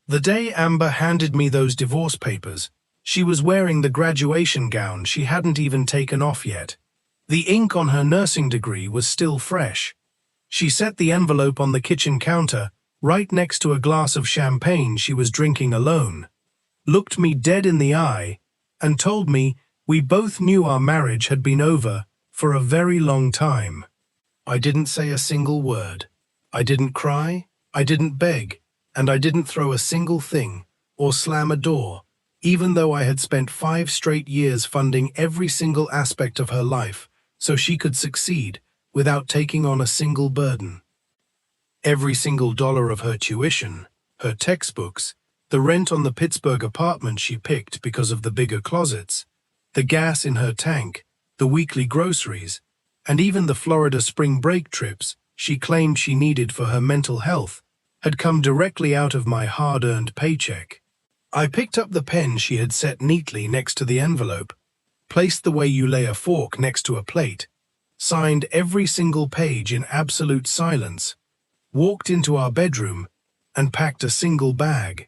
The day Amber handed me those divorce papers, she was wearing the graduation gown she hadn't even taken off yet. The ink on her nursing degree was still fresh. She set the envelope on the kitchen counter, right next to a glass of champagne she was drinking alone, looked me dead in the eye, and told me we both knew our marriage had been over for a very long time. I didn't say a single word. I didn't cry, I didn't beg, and I didn't throw a single thing or slam a door, even though I had spent 5 straight years funding every single aspect of her life so she could succeed without taking on a single burden. Every single dollar of her tuition, her textbooks, the rent on the Pittsburgh apartment she picked because of the bigger closets, the gas in her tank, the weekly groceries, and even the Florida spring break trips she claimed she needed for her mental health, had come directly out of my hard-earned paycheck. I picked up the pen she had set neatly next to the envelope, placed the way you lay a fork next to a plate, signed every single page in absolute silence, walked into our bedroom, and packed a single bag.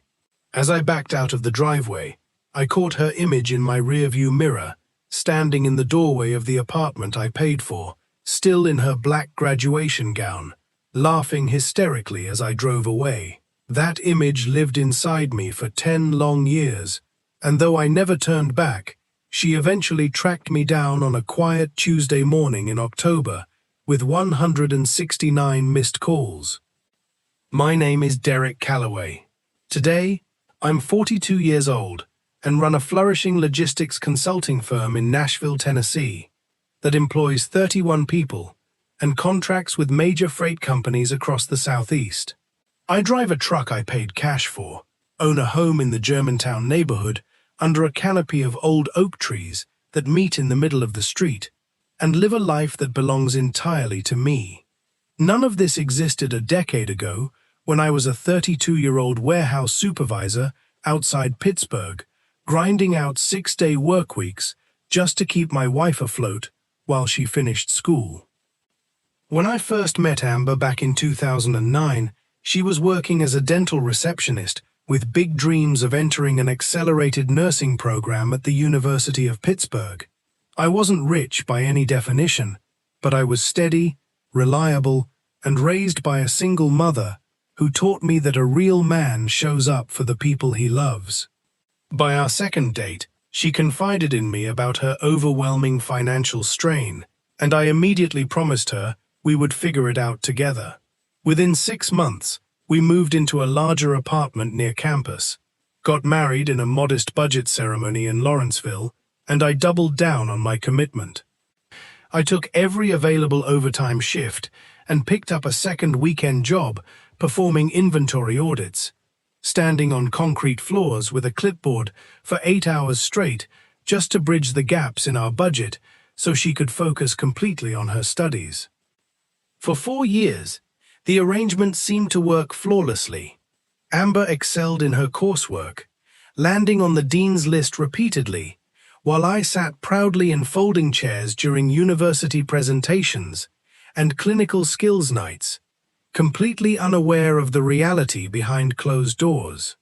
As I backed out of the driveway, I caught her image in my rearview mirror, standing in the doorway of the apartment I paid for, still in her black graduation gown, laughing hysterically as I drove away. That image lived inside me for 10 long years, and though I never turned back, she eventually tracked me down on a quiet Tuesday morning in October with 169 missed calls. My name is Derek Calloway. Today, I'm 42 years old and run a flourishing logistics consulting firm in Nashville, Tennessee, that employs 31 people and contracts with major freight companies across the Southeast. I drive a truck I paid cash for, own a home in the Germantown neighborhood under a canopy of old oak trees that meet in the middle of the street, and live a life that belongs entirely to me. None of this existed a decade ago when I was a 32-year-old warehouse supervisor outside Pittsburgh, grinding out 6-day work weeks just to keep my wife afloat while she finished school. When I first met Amber back in 2009, she was working as a dental receptionist with big dreams of entering an accelerated nursing program at the University of Pittsburgh. I wasn't rich by any definition, but I was steady, reliable, and raised by a single mother who taught me that a real man shows up for the people he loves. By our second date, she confided in me about her overwhelming financial strain, and I immediately promised her we would figure it out together. Within 6 months, we moved into a larger apartment near campus, got married in a modest budget ceremony in Lawrenceville, and I doubled down on my commitment. I took every available overtime shift and picked up a second weekend job performing inventory audits, standing on concrete floors with a clipboard for 8 hours straight just to bridge the gaps in our budget so she could focus completely on her studies. For 4 years, the arrangement seemed to work flawlessly. Amber excelled in her coursework, landing on the dean's list repeatedly, while I sat proudly in folding chairs during university presentations and clinical skills nights, completely unaware of the reality behind closed doors.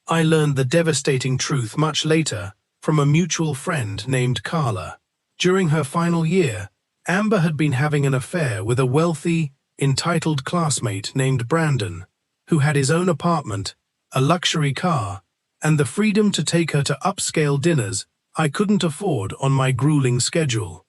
I learned the devastating truth much later from a mutual friend named Carla. During her final year, Amber had been having an affair with a wealthy, entitled classmate named Brandon, who had his own apartment, a luxury car, and the freedom to take her to upscale dinners I couldn't afford on my grueling schedule.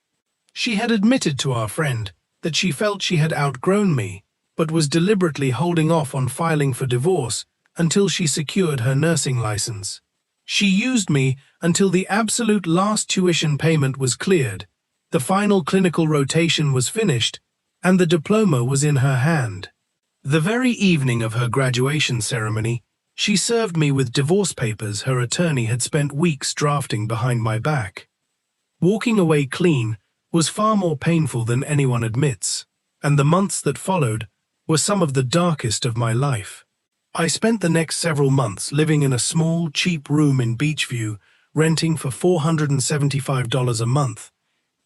She had admitted to our friend that she felt she had outgrown me, but was deliberately holding off on filing for divorce until she secured her nursing license. She used me until the absolute last tuition payment was cleared, the final clinical rotation was finished, and the diploma was in her hand. The very evening of her graduation ceremony, she served me with divorce papers her attorney had spent weeks drafting behind my back. Walking away clean was far more painful than anyone admits, and the months that followed were some of the darkest of my life. I spent the next several months living in a small, cheap room in Beachview, renting for $475 a month,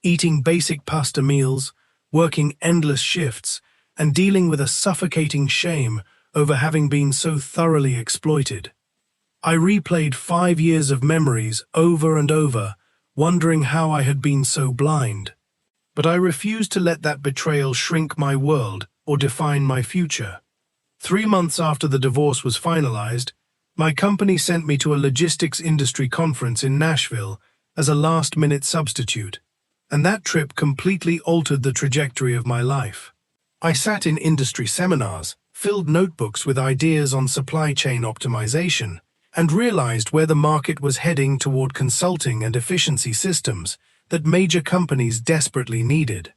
eating basic pasta meals, working endless shifts, and dealing with a suffocating shame over having been so thoroughly exploited. I replayed 5 years of memories over and over, wondering how I had been so blind. But I refused to let that betrayal shrink my world or define my future. 3 months after the divorce was finalized, my company sent me to a logistics industry conference in Nashville as a last-minute substitute, and that trip completely altered the trajectory of my life. I sat in industry seminars, filled notebooks with ideas on supply chain optimization, and realized where the market was heading toward consulting and efficiency systems that major companies desperately needed.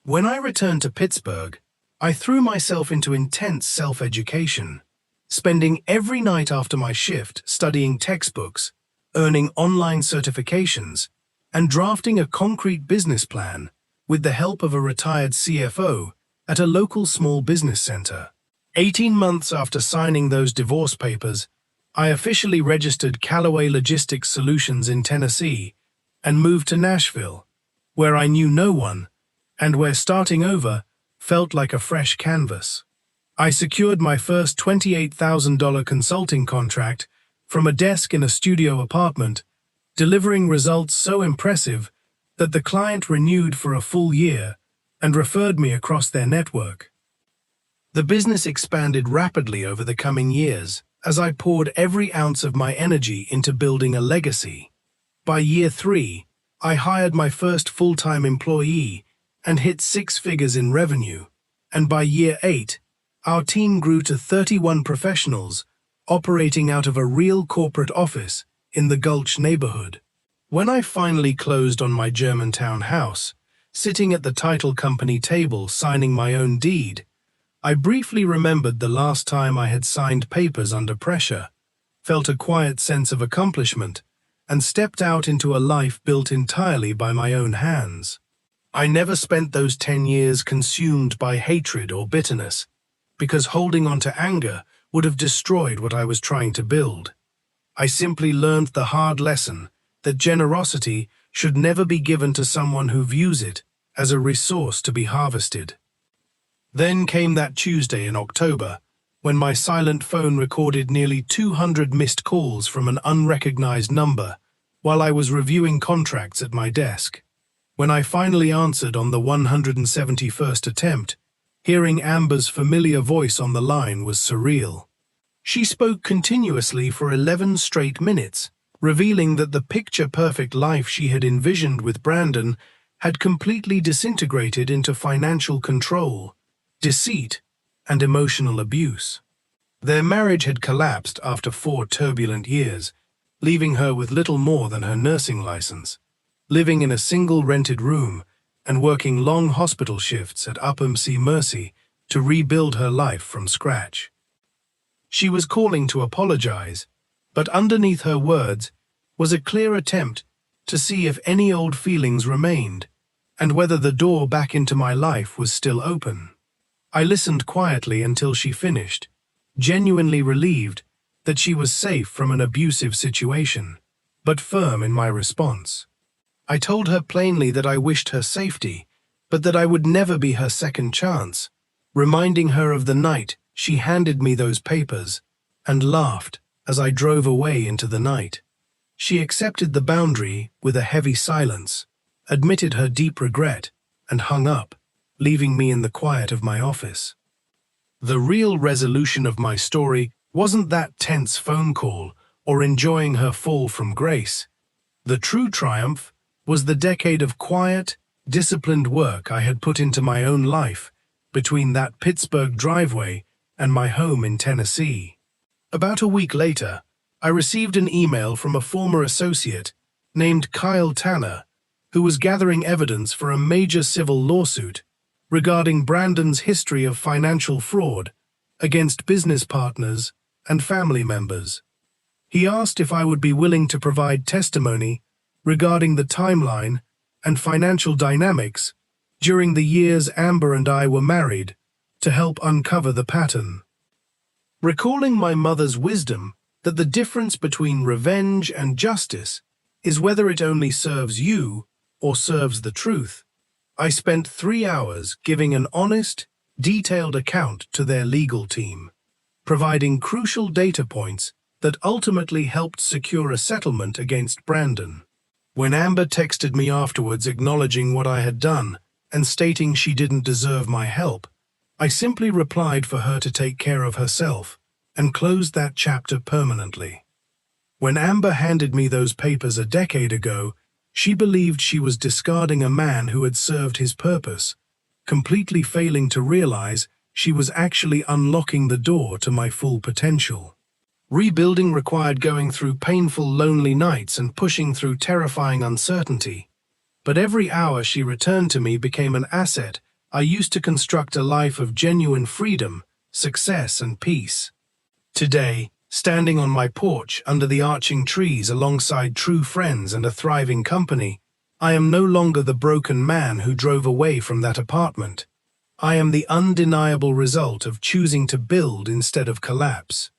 When I returned to Pittsburgh, I threw myself into intense self-education, spending every night after my shift studying textbooks, earning online certifications, and drafting a concrete business plan with the help of a retired CFO at a local small business center. 18 months after signing those divorce papers, I officially registered Callaway Logistics Solutions in Tennessee and moved to Nashville, where I knew no one and where starting over felt like a fresh canvas. I secured my first $28,000 consulting contract from a desk in a studio apartment, delivering results so impressive that the client renewed for a full year and referred me across their network. The business expanded rapidly over the coming years as I poured every ounce of my energy into building a legacy. By year 3, I hired my first full-time employee and hit 6 figures in revenue, and by year 8, our team grew to 31 professionals operating out of a real corporate office in the Gulch neighborhood. When I finally closed on my Germantown house, sitting at the title company table signing my own deed, I briefly remembered the last time I had signed papers under pressure, felt a quiet sense of accomplishment, and stepped out into a life built entirely by my own hands. I never spent those 10 years consumed by hatred or bitterness, because holding on to anger would have destroyed what I was trying to build. I simply learned the hard lesson that generosity should never be given to someone who views it as a resource to be harvested. Then came that Tuesday in October, when my silent phone recorded nearly 200 missed calls from an unrecognized number while I was reviewing contracts at my desk. When I finally answered on the 171st attempt, hearing Amber's familiar voice on the line was surreal. She spoke continuously for 11 straight minutes, revealing that the picture-perfect life she had envisioned with Brandon had completely disintegrated into financial control, deceit, and emotional abuse. Their marriage had collapsed after 4 turbulent years, leaving her with little more than her nursing license, living in a single rented room and working long hospital shifts at Upham C. Mercy to rebuild her life from scratch. She was calling to apologize, but underneath her words was a clear attempt to see if any old feelings remained and whether the door back into my life was still open. I listened quietly until she finished, genuinely relieved that she was safe from an abusive situation, but firm in my response. I told her plainly that I wished her safety, but that I would never be her second chance, reminding her of the night she handed me those papers, and laughed as I drove away into the night. She accepted the boundary with a heavy silence, admitted her deep regret, and hung up, leaving me in the quiet of my office. The real resolution of my story wasn't that tense phone call or enjoying her fall from grace. The true triumph was the decade of quiet, disciplined work I had put into my own life between that Pittsburgh driveway and my home in Tennessee. About a week later, I received an email from a former associate named Kyle Tanner, who was gathering evidence for a major civil lawsuit regarding Brandon's history of financial fraud against business partners and family members. He asked if I would be willing to provide testimony regarding the timeline and financial dynamics during the years Amber and I were married to help uncover the pattern. Recalling my mother's wisdom that the difference between revenge and justice is whether it only serves you or serves the truth, I spent 3 hours giving an honest, detailed account to their legal team, providing crucial data points that ultimately helped secure a settlement against Brandon. When Amber texted me afterwards acknowledging what I had done and stating she didn't deserve my help, I simply replied for her to take care of herself and closed that chapter permanently. When Amber handed me those papers a decade ago, she believed she was discarding a man who had served his purpose, completely failing to realize she was actually unlocking the door to my full potential. Rebuilding required going through painful, lonely nights and pushing through terrifying uncertainty. But every hour she returned to me became an asset I used to construct a life of genuine freedom, success, and peace. Today, standing on my porch under the arching trees alongside true friends and a thriving company, I am no longer the broken man who drove away from that apartment. I am the undeniable result of choosing to build instead of collapse.